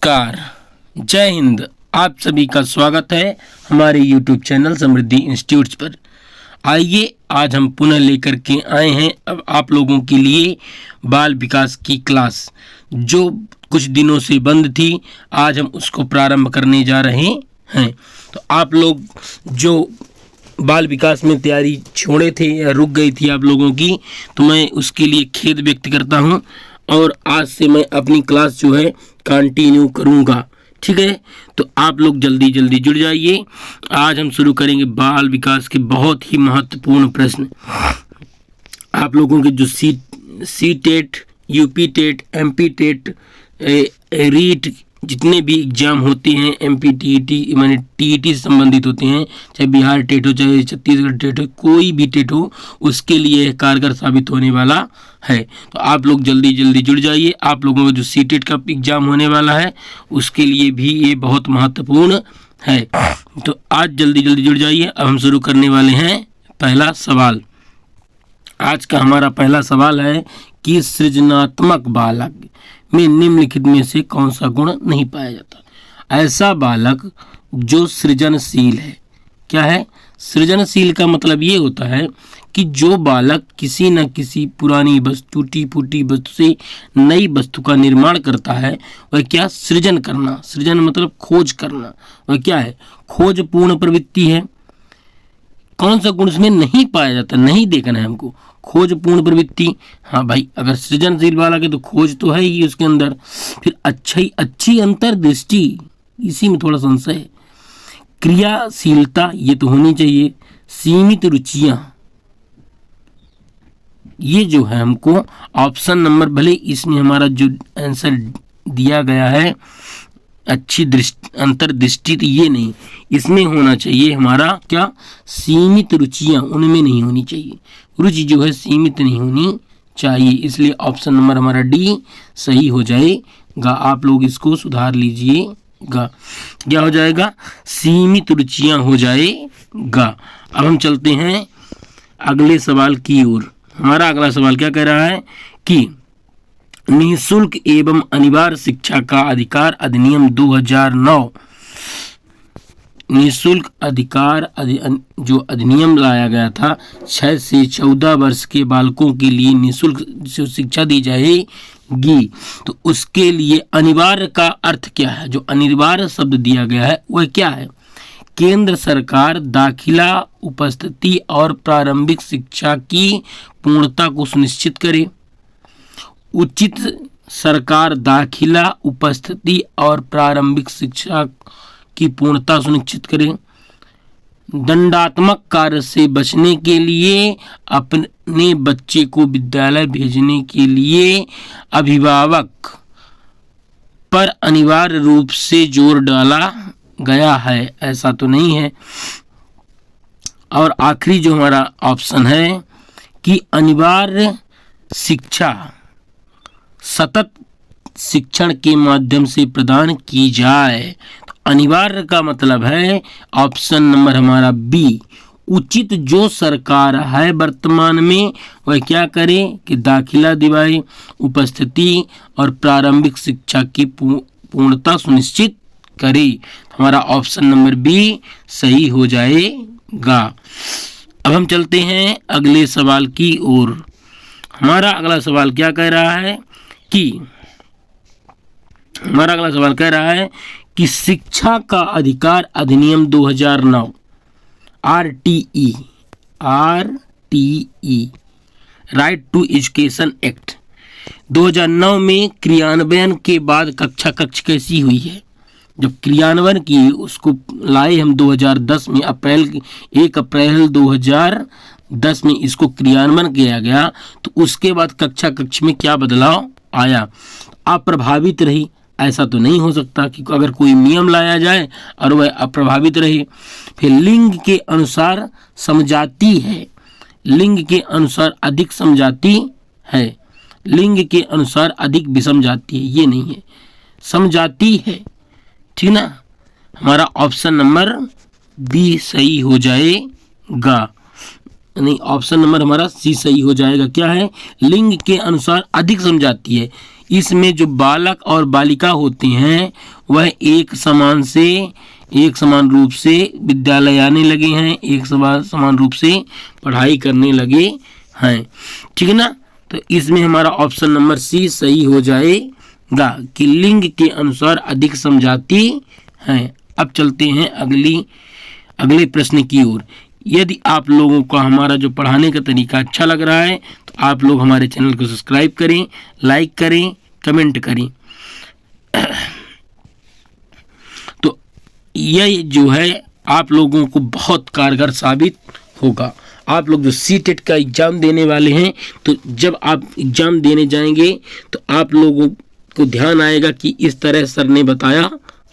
नमस्कार, जय हिंद। आप सभी का स्वागत है हमारे YouTube चैनल समृद्धि इंस्टीट्यूट पर। आइए आज हम पुनः लेकर के आए हैं अब आप लोगों के लिए बाल विकास की क्लास, जो कुछ दिनों से बंद थी। आज हम उसको प्रारंभ करने जा रहे हैं। तो आप लोग जो बाल विकास में तैयारी छोड़े थे या रुक गई थी आप लोगों की, तो मैं उसके लिए खेद व्यक्त करता हूं और आज से मैं अपनी क्लास जो है कंटिन्यू करूंगा। ठीक है, तो आप लोग जल्दी जल्दी जुड़ जाइए। आज हम शुरू करेंगे बाल विकास के बहुत ही महत्वपूर्ण प्रश्न। आप लोगों के जो C TET, UP TET, MP TET, REET जितने भी एग्जाम होते हैं, एमपी टीईटी माने टीईटी से संबंधित होते हैं, चाहे बिहार टेट हो, चाहे छत्तीसगढ़ टेट हो, कोई भी टेट हो, उसके लिए कारगर साबित होने वाला है। तो आप लोग जल्दी जल्दी जुड़ जाइए। आप लोगों का जो सी टेट का एग्जाम होने वाला है उसके लिए भी ये बहुत महत्वपूर्ण है। तो आज जल्दी जल्दी जुड़ जाइए। अब हम शुरू करने वाले हैं पहला सवाल। आज का हमारा पहला सवाल है कि सृजनात्मक बालक में निम्नलिखित में से कौन सा गुण नहीं पाया जाता? ऐसा बालक जो सृजनशील है। क्या है सृजनशील? का मतलब ये होता है कि जो बालक किसी न किसी पुरानी वस्तु, टूटी फूटी वस्तु से नई वस्तु का निर्माण करता है, वह क्या? सृजन करना। सृजन मतलब खोज करना। वह क्या है? खोजपूर्ण प्रवृत्ति है। कौन सा गुण इसमें नहीं पाया जाता? नहीं देखना है हमको। खोजपूर्ण प्रवृत्ति, हाँ भाई, अगर सृजनशील वाला के तो खोज तो है ही उसके अंदर। फिर अच्छी अंतर्दृष्टि, इसी में थोड़ा संशय है। क्रियाशीलता, ये तो होनी चाहिए। सीमित रुचियां, ये जो है हमको ऑप्शन नंबर, भले इसमें हमारा जो आंसर दिया गया है अच्छी अंतर्दृष्टि, तो ये नहीं, इसमें होना चाहिए हमारा क्या? सीमित रुचियां, उनमें नहीं होनी चाहिए। रुचि जो है सीमित नहीं होनी चाहिए, इसलिए ऑप्शन नंबर हमारा डी सही हो जाएगा। आप लोग इसको सुधार लीजिएगा। क्या हो जाएगा? सीमित रुचियां हो जाएगा। अब हम चलते हैं अगले सवाल की ओर। हमारा अगला सवाल क्या कह रहा है कि निःशुल्क एवं अनिवार्य शिक्षा का अधिकार अधिनियम 2009, निःशुल्क अधिकार जो अधिनियम लाया गया था, 6 से 14 वर्ष के बालकों के लिए निःशुल्क जो शिक्षा दी जाएगी, तो उसके लिए अनिवार्य का अर्थ क्या है? जो अनिवार्य शब्द दिया गया है वह क्या है? केंद्र सरकार दाखिला, उपस्थिति और प्रारंभिक शिक्षा की पूर्णता को सुनिश्चित करे। उचित सरकार दाखिला, उपस्थिति और प्रारंभिक शिक्षा की पूर्णता सुनिश्चित करें। दंडात्मक कार्य से बचने के लिए अपने बच्चे को विद्यालय भेजने के लिए अभिभावक पर अनिवार्य रूप से जोर डाला गया है, ऐसा तो नहीं है। और आखिरी जो हमारा ऑप्शन है कि अनिवार्य शिक्षा सतत शिक्षण के माध्यम से प्रदान की जाए। तो अनिवार्य का मतलब है ऑप्शन नंबर हमारा बी। उचित जो सरकार है वर्तमान में वह क्या करे कि दाखिला दिवाए, उपस्थिति और प्रारंभिक शिक्षा की पूर्णता सुनिश्चित करे। हमारा ऑप्शन नंबर बी सही हो जाएगा। अब हम चलते हैं अगले सवाल की ओर। हमारा अगला सवाल क्या कह रहा है कि हमारा अगला सवाल कह रहा है कि शिक्षा का अधिकार अधिनियम 2009 RTE right to education act 2009 में क्रियान्वयन के बाद कक्षा कक्ष कैसी हुई है? जब क्रियान्वयन की उसको लाए हम 2010 में, 1 अप्रैल 2010 में इसको क्रियान्वयन किया गया, तो उसके बाद कक्षा कक्ष में क्या बदलाव आया? अप्रभावित रही। ऐसा तो नहीं हो सकता कि अगर कोई नियम लाया जाए और वह अप्रभावित रहे। फिर लिंग के अनुसार समझाती है, लिंग के अनुसार अधिक समझाती है, लिंग के अनुसार अधिक विषम जाती है, ये नहीं है, समझाती है। ठीक ना? हमारा ऑप्शन नंबर बी सही हो जाएगा। नहीं, ऑप्शन नंबर हमारा सी सही हो जाएगा। क्या है? लिंग के अनुसार अधिक समझाती है। इसमें जो बालक और बालिका होते हैं वह एक समान रूप से विद्यालय आने लगे हैं, एक समान रूप से पढ़ाई करने लगे हैं। ठीक है ना। तो इसमें हमारा ऑप्शन नंबर सी सही हो जाएगा कि लिंग के अनुसार अधिक समझाती हैं। अब चलते हैं अगले प्रश्न की ओर। यदि आप लोगों को हमारा जो पढ़ाने का तरीका अच्छा लग रहा है तो आप लोग हमारे चैनल को सब्सक्राइब करें, लाइक करें, कमेंट करें। तो यह जो है आप लोगों को बहुत कारगर साबित होगा। आप लोग जो सीटेट का एग्ज़ाम देने वाले हैं, तो जब आप एग्ज़ाम देने जाएंगे तो आप लोगों को ध्यान आएगा कि इस तरह सर ने बताया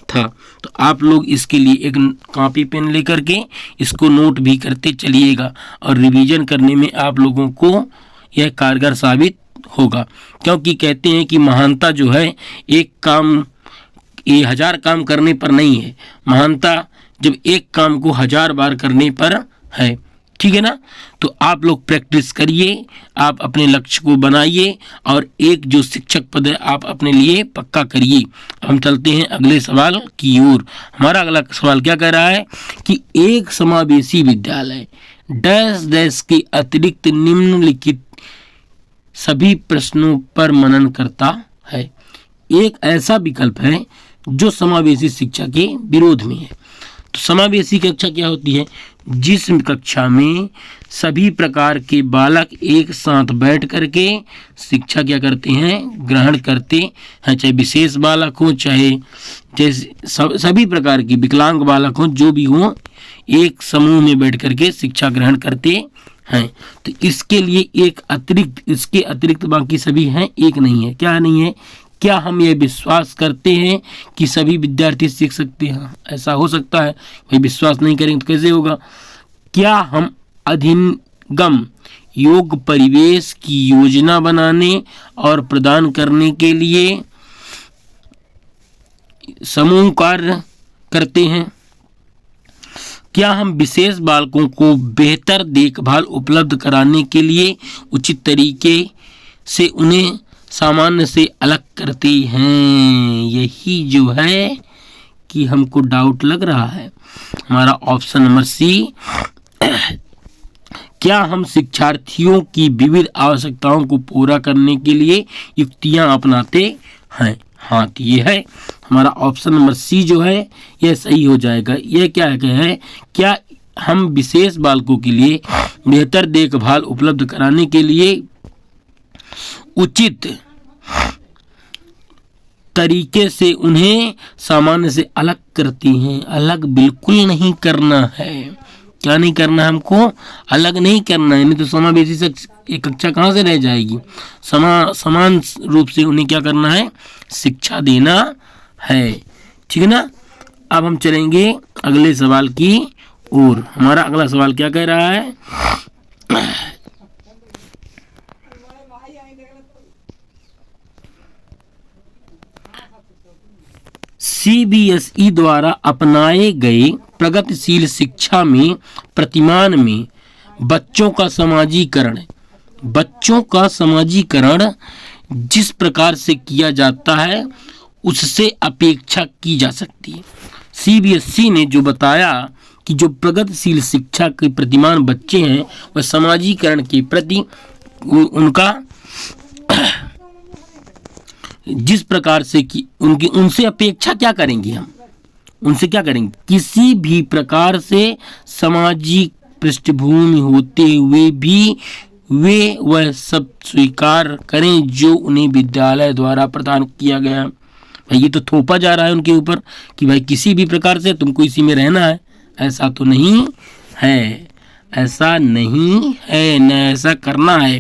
था। तो आप लोग इसके लिए एक कॉपी पेन लेकर के इसको नोट भी करते चलिएगा और रिवीजन करने में आप लोगों को यह कारगर साबित होगा। क्योंकि कहते हैं कि महानता जो है एक काम ये 1000 काम करने पर नहीं है, महानता जब एक काम को 1000 बार करने पर है। ठीक है ना। तो आप लोग प्रैक्टिस करिए, आप अपने लक्ष्य को बनाइए और एक जो शिक्षक पद है आप अपने लिए पक्का करिए। हम चलते हैं अगले सवाल की ओर। हमारा अगला सवाल क्या कह रहा है कि एक समावेशी विद्यालय डैश डैश के अतिरिक्त निम्नलिखित सभी प्रश्नों पर मनन करता है। एक ऐसा विकल्प है जो समावेशी शिक्षा के विरोध में है। तो समावेशी कक्षा क्या होती है? जिस कक्षा में सभी प्रकार के बालक एक साथ बैठ करके शिक्षा क्या करते हैं, ग्रहण करते हैं। चाहे विशेष बालक हो, चाहे सभी प्रकार के विकलांग बालक हो, जो भी हो, एक समूह में बैठ करके शिक्षा ग्रहण करते हैं। तो इसके लिए इसके अतिरिक्त बाकी सभी हैं, एक नहीं है। क्या नहीं है? क्या हम ये विश्वास करते हैं कि सभी विद्यार्थी सीख सकते हैं? ऐसा हो सकता है? भाई विश्वास नहीं करेंगे तो कैसे होगा? क्या हम अधिगम योग्य परिवेश की योजना बनाने और प्रदान करने के लिए समूह कार्य करते हैं? क्या हम विशेष बालकों को बेहतर देखभाल उपलब्ध कराने के लिए उचित तरीके से उन्हें सामान्य से अलग करते हैं? यही जो है कि हमको डाउट लग रहा है। हमारा ऑप्शन नंबर सी। क्या हम शिक्षार्थियों की विविध आवश्यकताओं को पूरा करने के लिए युक्तियां अपनाते हैं? हाँ, तो ये है हमारा ऑप्शन नंबर सी जो है यह सही हो जाएगा। यह क्या है? क्या हम विशेष बालकों के लिए बेहतर देखभाल उपलब्ध कराने के लिए उचित तरीके से उन्हें सामान्य से अलग करती हैं? अलग बिल्कुल नहीं करना है। क्या नहीं करना है? हमको अलग नहीं करना है, नहीं तो समावेशी से एक कक्षा कहाँ से रह जाएगी। समान रूप से उन्हें क्या करना है? शिक्षा देना है। ठीक है ना। अब हम चलेंगे अगले सवाल की ओर। हमारा अगला सवाल क्या कह रहा है? CBSE द्वारा अपनाए गए प्रगतिशील शिक्षा में प्रतिमान में बच्चों का समाजीकरण जिस प्रकार से किया जाता है उससे अपेक्षा की जा सकती है। CBSE ने जो बताया कि जो प्रगतिशील शिक्षा के प्रतिमान बच्चे हैं वह समाजीकरण के प्रति उनका जिस प्रकार से कि उनसे अपेक्षा क्या करेंगे, हम उनसे क्या करेंगे? किसी भी प्रकार से सामाजिक पृष्ठभूमि होते हुए भी वे वह सब स्वीकार करें जो उन्हें विद्यालय द्वारा प्रदान किया गया। भाई ये तो थोपा जा रहा है उनके ऊपर कि भाई किसी भी प्रकार से तुमको इसी में रहना है। ऐसा तो नहीं है, ऐसा नहीं है, न ऐसा करना है।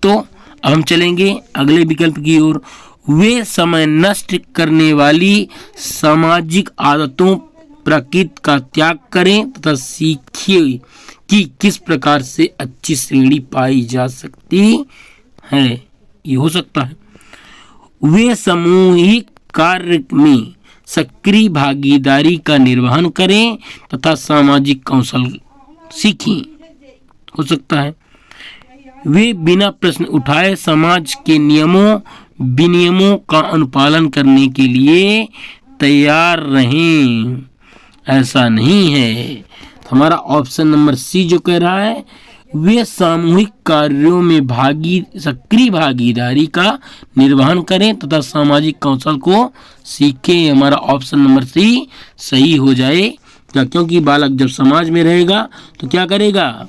तो अब हम चलेंगे अगले विकल्प की ओर। वे समय नष्ट करने वाली सामाजिक आदतों प्रकृति का त्याग करें तथा सीखिए कि किस प्रकार से अच्छी श्रेणी पाई जा सकती है। ये हो सकता है। वे सामूहिक कार्य में सक्रिय भागीदारी का निर्वहन करें तथा सामाजिक कौशल सीखें। हो सकता है। वे बिना प्रश्न उठाए समाज के नियमों विनियमों का अनुपालन करने के लिए तैयार रहें। ऐसा नहीं है। हमारा ऑप्शन नंबर सी जो कह रहा है, वे सामूहिक कार्यों में सक्रिय भागीदारी का निर्वहन करें तथा सामाजिक कौशल को सीखें। हमारा ऑप्शन नंबर सी सही हो जाएगा, क्योंकि बालक जब समाज में रहेगा तो क्या करेगा,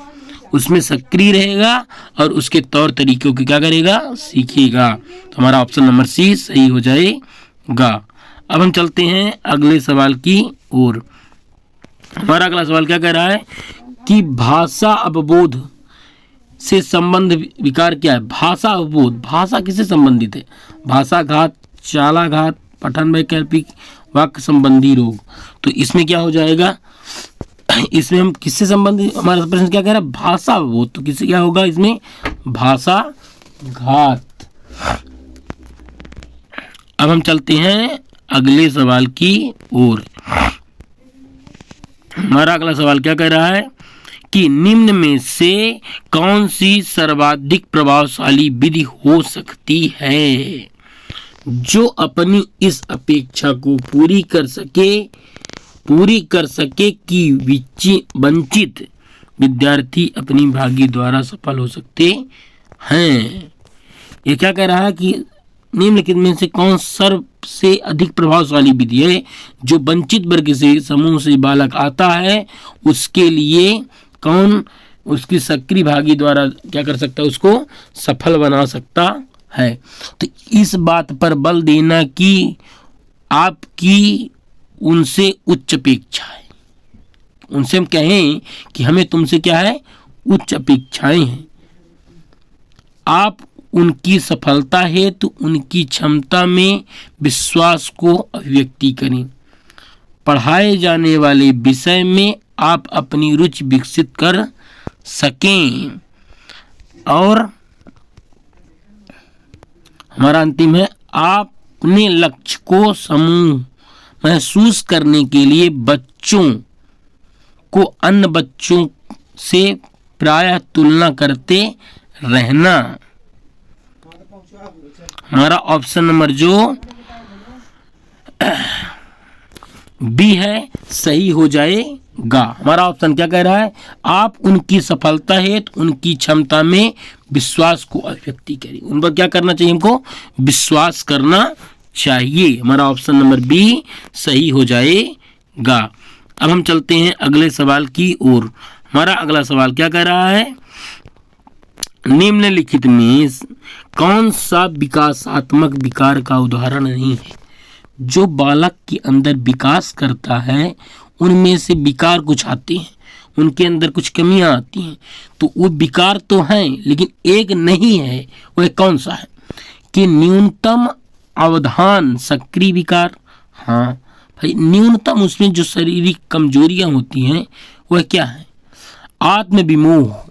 उसमें सक्रिय रहेगा और उसके तौर तरीकों की क्या करेगा, सीखेगा। तो हमारा ऑप्शन नंबर सी सही हो जाएगा। अब हम चलते हैं अगले सवाल की ओर। हमारा अगला सवाल क्या कह रहा है कि भाषा अवबोध से संबंध विकार क्या है। भाषा अवबोध, भाषा किससे संबंधित है, भाषाघात, चालाघात, पठन वैकल्पिक, वाक्य संबंधी रोग। तो इसमें क्या हो जाएगा, इसमें हम किससे संबंधित, हमारा प्रश्न क्या कह रहा है, भाषा अवबोध। तो किससे क्या होगा इसमें, भाषाघात। अब हम चलते हैं अगले सवाल की ओर। हमारा अगला सवाल क्या कह रहा है कि निम्न में से कौन सी सर्वाधिक प्रभावशाली विधि हो सकती है जो अपनी इस अपेक्षा को पूरी कर सके कि वंचित विद्यार्थी अपनी भागी द्वारा सफल हो सकते हैं। ये क्या कह रहा है कि निम्नलिखित में से कौन सबसे अधिक प्रभावशाली विधि है जो वंचित वर्ग से समूह से बालक आता है उसके लिए कौन उसकी सक्रिय भागी द्वारा क्या कर सकता है, उसको सफल बना सकता है। तो इस बात पर बल देना कि आपकी उनसे उच्च अपेक्षा है, उनसे हम कहें कि हमें तुमसे क्या है, उच्च अपेक्षाएं हैं। आप उनकी सफलता हेतु उनकी क्षमता में विश्वास को अभिव्यक्ति करें। पढ़ाए जाने वाले विषय में आप अपनी रुचि विकसित कर सकें। और हमारा अंतिम है, आप अपने लक्ष्य को समूह महसूस करने के लिए बच्चों को अन्य बच्चों से प्रायः तुलना करते रहना। हमारा ऑप्शन नंबर जो बी है सही हो जाएगा। हमारा ऑप्शन क्या कह रहा है, आप उनकी सफलता हेतु उनकी क्षमता में विश्वास को अभिव्यक्ति करें। उन पर क्या करना चाहिए, हमको विश्वास करना चाहिए। हमारा ऑप्शन नंबर बी सही हो जाएगा। अब हम चलते हैं अगले सवाल की ओर। हमारा अगला सवाल क्या कह रहा है, निम्नलिखित में कौन सा विकासात्मक विकार का उदाहरण नहीं है जो बालक के अंदर विकास करता है। उनमें से विकार कुछ आते हैं, उनके अंदर कुछ कमियां आती हैं, तो वो विकार तो हैं लेकिन एक नहीं है। वह कौन सा है कि न्यूनतम अवधान सक्रिय विकार। हाँ भाई, न्यूनतम उसमें जो शारीरिक कमजोरियां होती हैं वह क्या है, आत्मविमोह।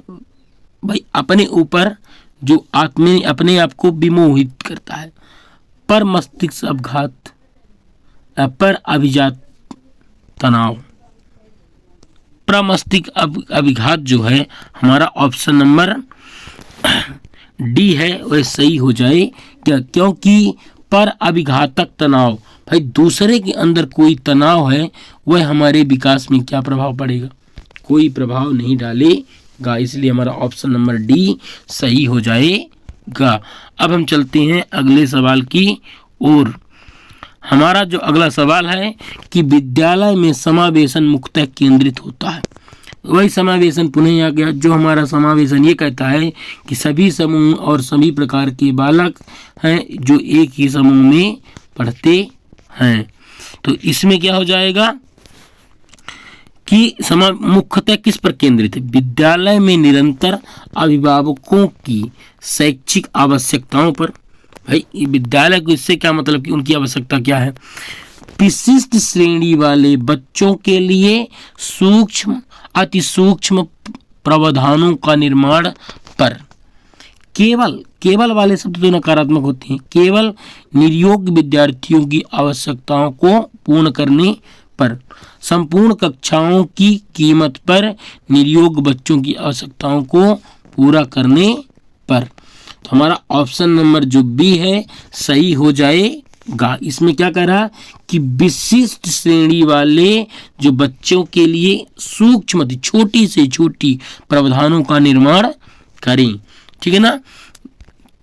भाई अपने ऊपर जो अपने आप को विमोहित करता है। पर मस्तिष्क अपघात, पर अभिजात तनाव। प्रमस्तिष्क अभिघात जो है हमारा ऑप्शन नंबर डी है वह सही हो जाए क्या, क्योंकि पर अभिघातक तनाव, भाई दूसरे के अंदर कोई तनाव है वह हमारे विकास में क्या प्रभाव पड़ेगा, कोई प्रभाव नहीं डालेगा। इसलिए हमारा ऑप्शन नंबर डी सही हो जाएगा। अब हम चलते हैं अगले सवाल की ओर। हमारा जो अगला सवाल है कि विद्यालय में समावेशन मुख्यतः केंद्रित होता है। वही समावेशन पुनः आ गया, जो हमारा समावेशन ये कहता है कि सभी समूह और सभी प्रकार के बालक हैं जो एक ही समूह में पढ़ते हैं। तो इसमें क्या हो जाएगा कि मुख्यतः किस पर केंद्रित है, विद्यालय में निरंतर अभिभावकों की शैक्षिक आवश्यकताओं पर। भाई विद्यालय को इससे क्या मतलब कि उनकी आवश्यकता क्या है, विशिष्ट श्रेणी वाले बच्चों के लिए सूक्ष्म अति सूक्ष्म प्रावधानों का निर्माण पर। केवल वाले शब्द तो नकारात्मक होते हैं। केवल निर्योग्य विद्यार्थियों की आवश्यकताओं को पूर्ण करने पर, संपूर्ण कक्षाओं की कीमत पर निर्योग्य बच्चों की आवश्यकताओं को पूरा करने पर। तो हमारा ऑप्शन नंबर जो बी है सही हो जाएगा। इसमें क्या कह रहा कि विशिष्ट श्रेणी वाले जो बच्चों के लिए सूक्ष्म छोटी से छोटी प्रावधानों का निर्माण करें। ठीक है ना।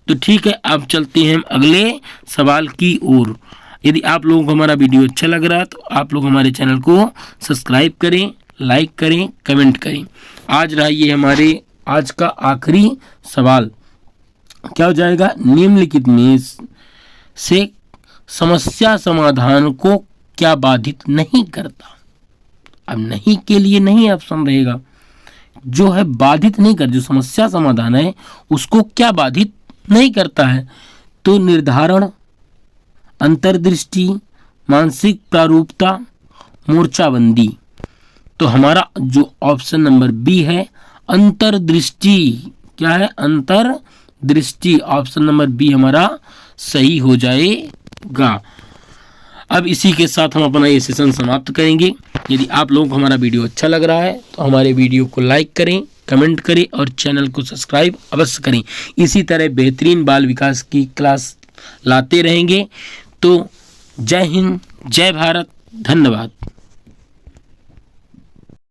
तो ठीक है, अब चलते हैं हम अगले सवाल की ओर। यदि आप लोगों को हमारा वीडियो अच्छा लग रहा है तो आप लोग हमारे चैनल को सब्सक्राइब करें, लाइक करें, कमेंट करें। आज रहा ये हमारे आज का आखिरी सवाल। क्या हो जाएगा? निम्नलिखित में से समस्या समाधान को क्या बाधित नहीं करता? अब नहीं के लिए नहीं ऑप्शन रहेगा, जो है बाधित नहीं कर, जो समस्या समाधान है उसको क्या बाधित नहीं करता है? तो निर्धारण, अंतर्दृष्टि, मानसिक प्रारूपता, मोर्चाबंदी। तो हमारा जो ऑप्शन नंबर बी है अंतर्दृष्टि। क्या है? अंतर्दृष्टि। ऑप्शन नंबर बी हमारा सही हो जाएगा। अब इसी के साथ हम अपना ये सेशन समाप्त करेंगे। यदि आप लोगों को हमारा वीडियो अच्छा लग रहा है तो हमारे वीडियो को लाइक करें, कमेंट करें और चैनल को सब्सक्राइब अवश्य करें। इसी तरह बेहतरीन बाल विकास की क्लास लाते रहेंगे। तो जय हिंद, जय भारत, धन्यवाद।